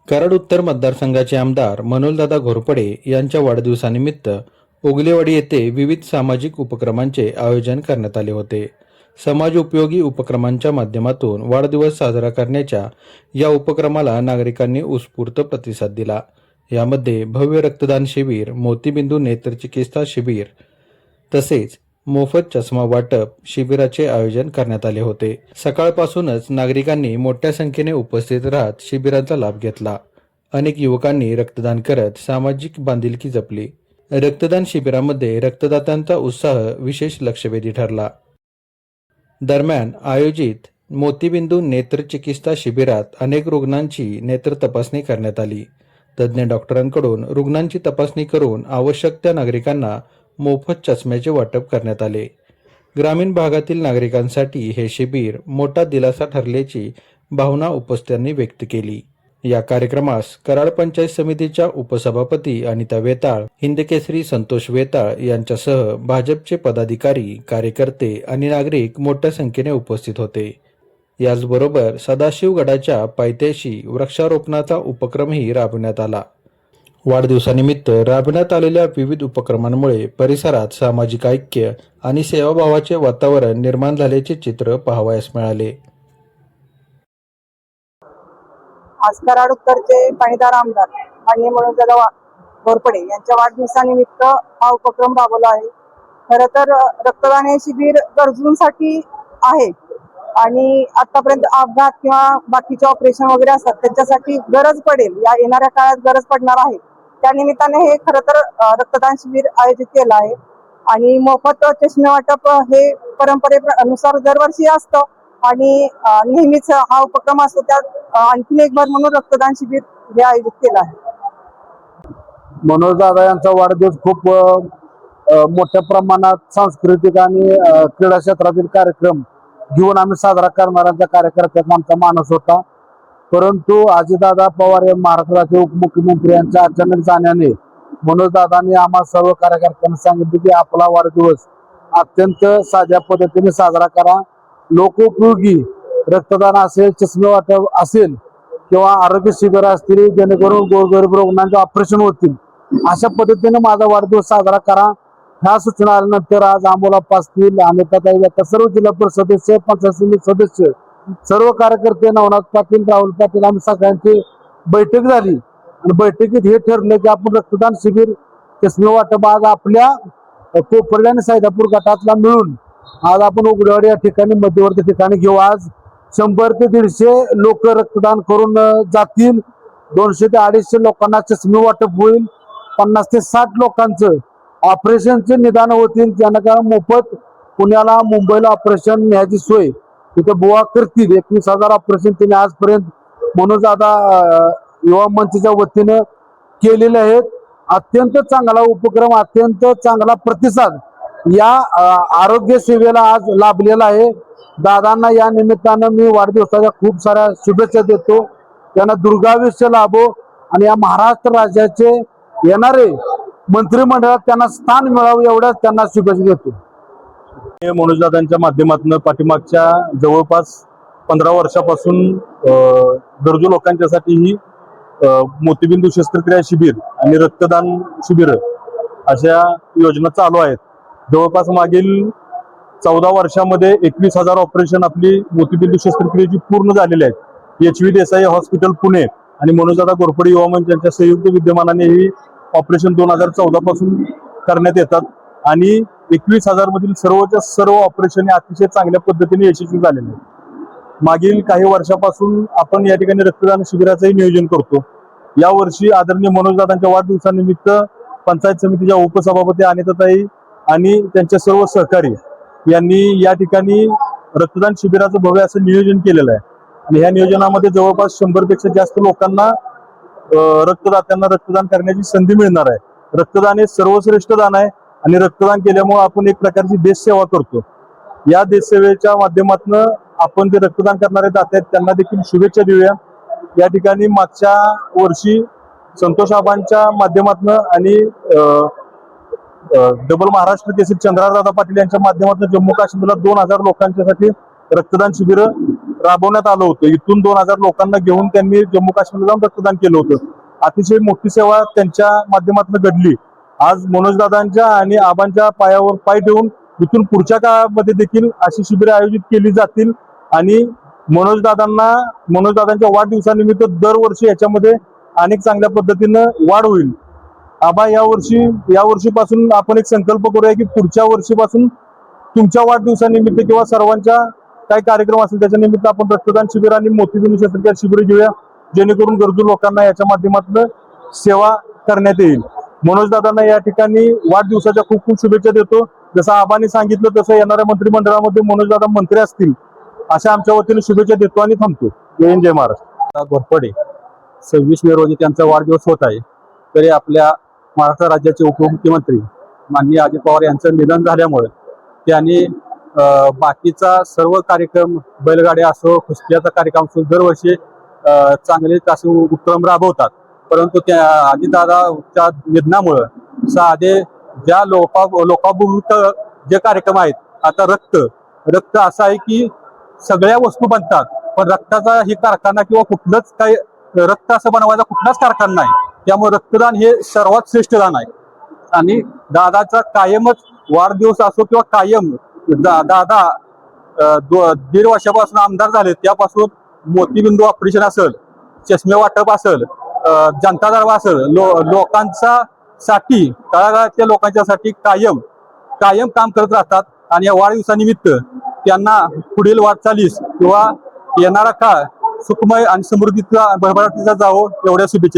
कराड उत्तर मतदारसंघाचे आमदार मनोजदादा घोरपडे यांच्या वाढदिवसानिमित्त ओगलेवाडी येथे विविध सामाजिक उपक्रमांचे आयोजन करण्यात आले होते. समाज उपयोगी उपक्रमांच्या माध्यमातून वाढदिवस साजरा करण्याच्या या उपक्रमाला नागरिकांनी उत्स्फूर्त प्रतिसाद दिला. यामध्ये भव्य रक्तदान शिबिर, मोतीबिंदू नेत्रचिकित्सा शिबिर तसेच मोफत चष्मा वाटप शिबिराचे आयोजन करण्यात आले होते. सकाळपासूनच नागरिकांनी मोठ्या संख्येने उपस्थित राहत शिबिराचा लाभ घेतला. अनेक युवकांनी रक्तदान करत सामाजिक बांधिलकी जपली. रक्तदान शिबिरामध्ये रक्तदात्यांचा उत्साह विशेष लक्षवेधी ठरला. दरम्यान आयोजित मोतीबिंदू नेत्रचिकित्सा शिबिरात अनेक रुग्णांची नेत्र तपासणी करण्यात आली. तज्ज्ञ डॉक्टरांकडून रुग्णांची तपासणी करून आवश्यक त्या नागरिकांना मोफत चष्म्याचे वाटप करण्यात आले. ग्रामीण भागातील नागरिकांसाठी हे शिबिर मोठा दिलासा ठरल्याची भावना उपस्थितांनी व्यक्त केली. या कार्यक्रमास कराड पंचायत समितीच्या उपसभापती अनिता वेताळ, हिंदकेसरी संतोष वेताळ यांच्यासह भाजपचे पदाधिकारी, कार्यकर्ते आणि नागरिक मोठ्या संख्येने उपस्थित होते. याचबरोबर सदाशिवगडाच्या पायथ्याशी वृक्षारोपणाचा उपक्रमही राबवण्यात आला. वाढदिवसानिमित्त राबवण्यात आलेल्या विविध उपक्रमांमुळे परिसरात सामाजिक ऐक्य आणि सेवाभावाचे वातावरण निर्माण झाल्याचे चित्र पाहावयास मिळाले. आज कराड उत्तरचे पाणीदार आमदार माननीय मनोजदादा घोरपडे यांच्या वाढदिवसानिमित्त हा उपक्रम राबवला आहे. खरं तर रक्तदान हे शिबिर गरजूंसाठी आहे आणि आतापर्यंत अपघात किंवा बाकीचे ऑपरेशन वगैरे असतात त्यांच्यासाठी गरज पडेल, या येणाऱ्या काळात गरज पडणार आहे. त्या निमित्ताने हे खरं तर रक्तदान शिबिर आयोजित केलं आहे आणि मोफत चष्मे वाटप हे परंपरेनुसार दरवर्षी असतं आणि नेहमीच हा उपक्रम असतो. त्यात आणखीन एक भर म्हणून रक्तदान शिबिर हे आयोजित केलं आहे. मनोजदादा यांचा वाढदिवस खूप मोठ्या प्रमाणात सांस्कृतिक आणि क्रीडा क्षेत्रातील कार्यक्रम घेऊन आम्ही साजरा करणाऱ्यांच्या कार्यकर्त्यांचा आमचा मानस होता. परंतु अजितदादा पवार हे महाराष्ट्राचे उपमुख्यमंत्री यांच्या अचानक जाण्याने मनोजदादांनी आम्हा सर्व कार्यकर्त्यांना सांगितले की आपला वाढदिवस अत्यंत साध्या पद्धतीने साजरा करा. लोकोपयोगी रक्तदान असेल, चष्मे वाटप असेल किंवा आरोग्य शिबिर असतील जेणेकरून गोरगरीब रुग्णांचे ऑपरेशन होतील, अशा पद्धतीने माझा वाढदिवस साजरा करा. ह्या सूचना आल्यानंतर आज अमोला पाटील, अनिता सर्व जिल्हा परिषद सदस्य, पंचायत समिती सदस्य, सर्व कार्यकर्ते, नवनाथ पाटील, राहुल पाटील, आम्ही सगळ्यांची बैठक झाली आणि बैठकीत हे ठरलं की आपण रक्तदान शिबिर, चष्मे वाटप आज आपल्या कोपर्डे आणि सैदापूर गटातला मिळून आज आपण उघडवाडी या ठिकाणी मध्यवर्ती ठिकाणी घेऊ. आज 100 ते 150 लोक रक्तदान करून जातील. 200 ते 250 लोकांना चष्मे वाटप होईल. 50 ते 60 लोकांचं ऑपरेशनचे निदान होतील. ज्यांना मोफत पुण्याला, मुंबईला ऑपरेशन न्यायची सोय तिथे बुवा करतील. 21,000 ऑपरेशन त्यांनी आजपर्यंत मनोजदादा युवा मंचच्या वतीनं केलेले आहेत. अत्यंत चांगला उपक्रम, अत्यंत चांगला प्रतिसाद या आरोग्य सेवेला आज लाभलेला आहे. दादांना या निमित्तानं मी वाढदिवसाच्या खूप साऱ्या शुभेच्छा देतो. त्यांना दुर्गायुष्य लाभो आणि या महाराष्ट्र राज्याचे येणारे मंत्रिमंडळात त्यांना स्थान मिळावं एवढ्याच त्यांना शुभेच्छा देतो. मनोजदादांच्या माध्यमातून पाठीमागच्या जवळपास 15 वर्षापासून गरजू लोकांच्यासाठी ही मोतीबिंदू शस्त्रक्रिया शिबिर आणि रक्तदान शिबिर अशा योजना चालू आहेत. जवळपास मागील 14 वर्षामध्ये 21,000 ऑपरेशन आपली मोतीबिंदू शस्त्रक्रियेची पूर्ण झालेली आहेत. HV देसाई हॉस्पिटल पुणे आणि मनोजदादा घोरपडे युवा मंच यांच्या संयुक्त विद्यमानाने ही ऑपरेशन 2014 पासून करण्यात येतात आणि 21,000 मधील सर्वच्या सर्व ऑपरेशन अतिशय चांगल्या पद्धतीने यशस्वी झालेले आहेत. मागील काही वर्षापासून आपण या ठिकाणी रक्तदान शिबिराचंही नियोजन करतो. यावर्षी आदरणीय मनोजदादांच्या वाढदिवसानिमित्त पंचायत समितीच्या उपसभापती अनिताताई आणि त्यांच्या सर्व सहकारी यांनी या ठिकाणी रक्तदान शिबिराचं भव्य असं नियोजन केलेलं आहे आणि ह्या नियोजनामध्ये जवळपास 100 पेक्षा जास्त लोकांना, रक्तदात्यांना रक्तदान करण्याची संधी मिळणार आहे. रक्तदान हे सर्वश्रेष्ठ दान आहे आणि रक्तदान केल्यामुळे आपण एक प्रकारची देशसेवा करतो. या देशसेवेच्या माध्यमातून आपण जे रक्तदान करणारे दाते आहेत त्यांना देखील शुभेच्छा देऊया. या ठिकाणी मागच्या वर्षी संतोष आबांच्या माध्यमातून आणि डबल महाराष्ट्र केसरी चंद्रदादा पाटील यांच्या माध्यमातून जम्मू काश्मीरला 2,000 लोकांच्यासाठी रक्तदान शिबिर राबवण्यात आलं होतं. इथून 2000 लोकांना घेऊन त्यांनी जम्मू काश्मीरला जाऊन रक्तदान केलं होतं. अतिशय मोठी सेवा त्यांच्या माध्यमातून घडली. आज मनोजदादांच्या आणि आबांच्या पायावर पाय ठेवून इथून पुढच्या काळामध्ये देखील अशी शिबिरे आयोजित केली जातील आणि मनोजदादांच्या वाढदिवसानिमित्त दरवर्षी याच्यामध्ये अनेक चांगल्या पद्धतीनं वाढ होईल. आबा यावर्षीपासून आपण एक संकल्प करूया की पुढच्या वर्षीपासून तुमच्या वाढदिवसानिमित्त किंवा सर्वांच्या काय कार्यक्रम असेल त्याच्या निमित्त आपण रक्तदान शिबिर आणि मोतीबिंदू शस्त्रक्रिया शिबिर घेऊया, जेणेकरून गरजू लोकांना याच्या माध्यमातून सेवा करण्यात येईल. मनोजदादांना या ठिकाणी वाढदिवसाच्या खूप खूप शुभेच्छा देतो. जसं आबांनी सांगितलं तसं येणाऱ्या मंत्रिमंडळामध्ये मनोजदादा मंत्री असतील अशा आमच्या वतीने शुभेच्छा देतो आणि थांबतो. जय हिंद, जय महाराष्ट्र. घोरपडे 26 मे रोजी त्यांचा वाढदिवस होत आहे. तरी आपल्या महाराष्ट्र राज्याचे उपमुख्यमंत्री माननीय अजित पवार यांचं निधन झाल्यामुळे त्यांनी बाकीचा सर्व कार्यक्रम, बैलगाड्या असो, कुस्त्याचा कार्यक्रम असो, दरवर्षी चांगले असे उपक्रम राबवतात. परंतु त्या अजितदादाच्या निधनामुळं साधे ज्या लोकाभिमुख जे कार्यक्रम आहेत, आता रक्त असं आहे की सगळ्या वस्तू बनतात, पण रक्ताचा ही कारखाना किंवा कुठलंच काही रक्त असं बनवायचा कुठलाच कारखाना नाही. त्यामुळे रक्तदान हे सर्वात श्रेष्ठ दान आहे. आणि दादाचा कायमच वाढदिवस असो किंवा कायम दादा 1.5 वर्षापासून आमदार झाले त्यापासून मोतीबिंदू ऑपरेशन असेल, चष्मे वाटप असेल, जनता दरबार असेल, लोकांचा साठी तळागाळातल्या लोकांच्यासाठी कायम काम करत राहतात. आणि या वाढदिवसानिमित्त त्यांना पुढील वाटचालीस किंवा येणारा काळ सुखमय आणि समृद्धीचा भरभराटीचा जावो एवढ्या शुभेच्छा.